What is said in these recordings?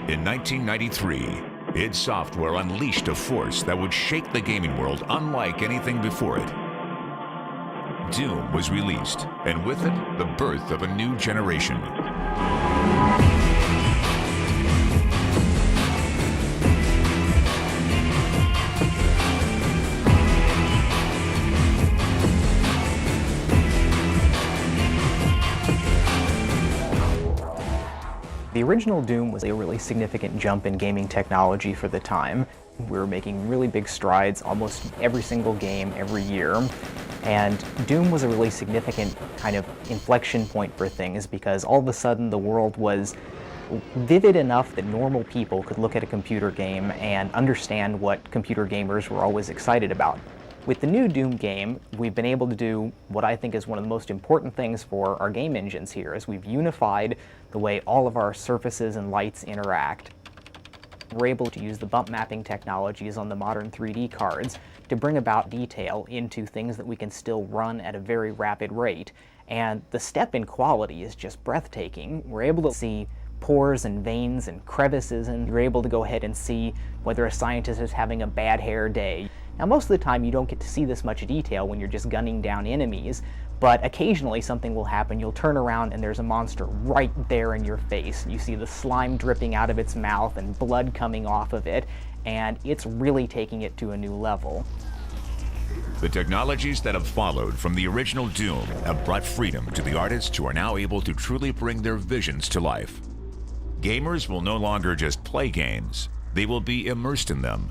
In 1993, id Software unleashed a force that would shake the gaming world unlike anything before it. Doom was released, and with it, the birth of a new generation. The original Doom was a really significant jump in gaming technology for the time. We were making really big strides almost every single game every year. And Doom was a really significant kind of inflection point for things because all of a sudden the world was vivid enough that normal people could look at a computer game and understand what computer gamers were always excited about. With the new Doom game, we've been able to do what I think is one of the most important things for our game engines here, is we've unified the way all of our surfaces and lights interact. We're able to use the bump mapping technologies on the modern 3D cards to bring about detail into things that we can still run at a very rapid rate. And the step in quality is just breathtaking. We're able to see pores and veins and crevices, and you're able to go ahead and see whether a scientist is having a bad hair day. Now, most of the time you don't get to see this much detail when you're just gunning down enemies, but occasionally something will happen. You'll turn around and there's a monster right there in your face. You see the slime dripping out of its mouth and blood coming off of it, and it's really taking it to a new level. The technologies that have followed from the original Doom have brought freedom to the artists who are now able to truly bring their visions to life. Gamers will no longer just play games, they will be immersed in them.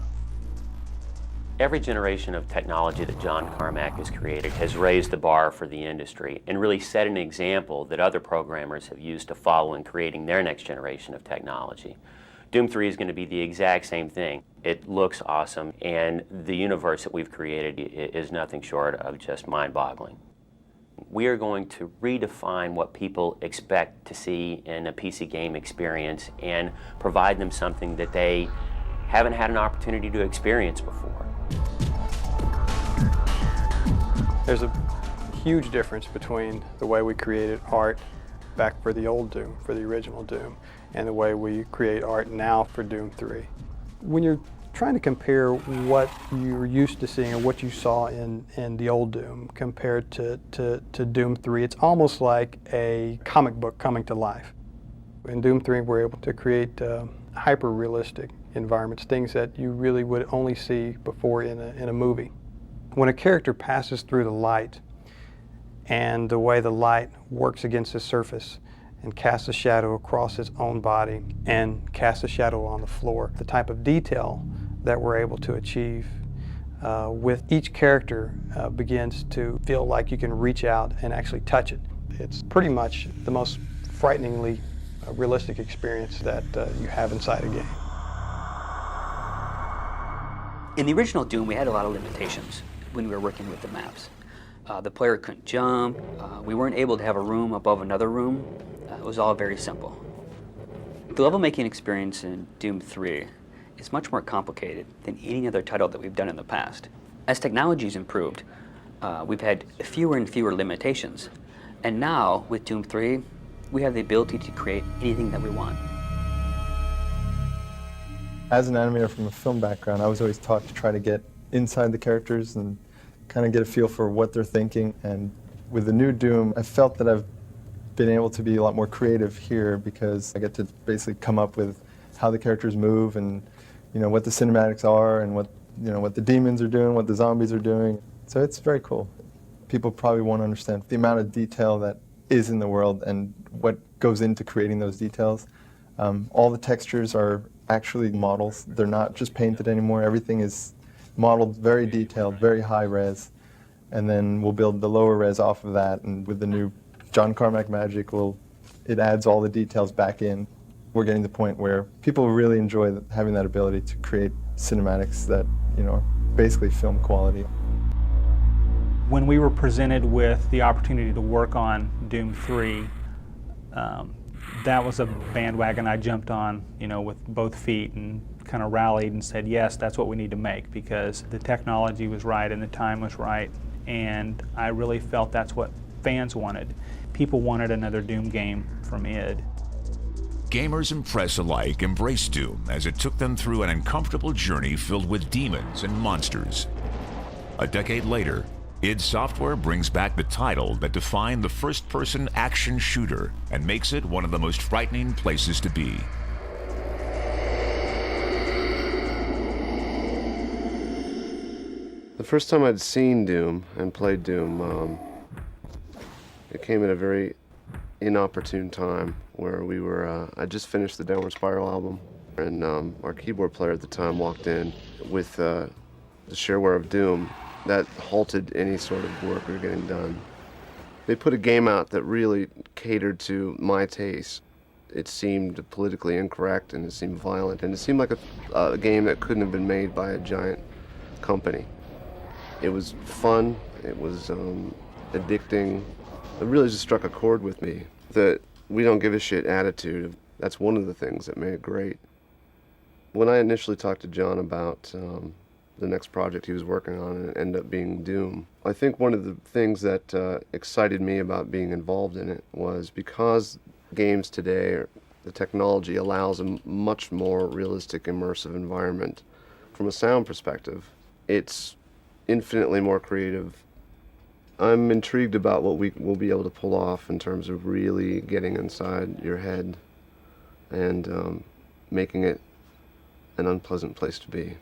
Every generation of technology that John Carmack has created has raised the bar for the industry and really set an example that other programmers have used to follow in creating their next generation of technology. Doom 3 is going to be the exact same thing. It looks awesome, and the universe that we've created is nothing short of just mind-boggling. We are going to redefine what people expect to see in a PC game experience and provide them something that they haven't had an opportunity to experience before. There's a huge difference between the way we created art back for the old Doom, for the original Doom, and the way we create art now for Doom 3. When you're trying to compare what you're used to seeing or what you saw in the old Doom compared to Doom 3, it's almost like a comic book coming to life. In Doom 3, we're able to create hyper-realistic environments, things that you really would only see before in a movie. When a character passes through the light and the way the light works against the surface and casts a shadow across its own body and casts a shadow on the floor, the type of detail that we're able to achieve with each character begins to feel like you can reach out and actually touch it. It's pretty much the most frighteningly realistic experience that you have inside a game. In the original Doom, we had a lot of limitations when we were working with the maps. The player couldn't jump, we weren't able to have a room above another room. It was all very simple. The level making experience in Doom 3 is much more complicated than any other title that we've done in the past. As technology's improved, we've had fewer and fewer limitations. And now, with Doom 3, we have the ability to create anything that we want. As an animator from a film background, I was always taught to try to get inside the characters and kind of get a feel for what they're thinking. And with the new Doom, I felt that I've been able to be a lot more creative here because I get to basically come up with how the characters move and what the cinematics are and what the demons are doing, what the zombies are doing. So it's very cool. People probably won't understand the amount of detail that is in the world and what goes into creating those details. All the textures are actually models. They're not just painted anymore. Everything is modeled very detailed, very high res, and then we'll build the lower res off of that, and with the new John Carmack magic, it adds all the details back in. We're getting to the point where people really enjoy having that ability to create cinematics that are basically film quality. When we were presented with the opportunity to work on Doom 3, that was a bandwagon I jumped on, with both feet and kind of rallied and said, yes, that's what we need to make, because the technology was right and the time was right, and I really felt that's what fans wanted. People wanted another Doom game from id. Gamers and press alike embraced Doom as it took them through an uncomfortable journey filled with demons and monsters. A decade later, id Software brings back the title that defined the first-person action shooter and makes it one of the most frightening places to be. The first time I'd seen Doom and played Doom, it came at a very inopportune time where we were, I just finished the Downward Spiral album, and our keyboard player at the time walked in with the shareware of Doom. That halted any sort of work we were getting done. They put a game out that really catered to my taste. It seemed politically incorrect, and it seemed violent, and it seemed like a game that couldn't have been made by a giant company. It was fun, it was addicting. It really just struck a chord with me. That we don't give a shit attitude, that's one of the things that made it great. When I initially talked to John about the next project he was working on, and it ended up being Doom, I think one of the things that excited me about being involved in it was because games today, the technology allows a much more realistic, immersive environment. From a sound perspective, it's infinitely more creative. I'm intrigued about what we will be able to pull off in terms of really getting inside your head and making it an unpleasant place to be.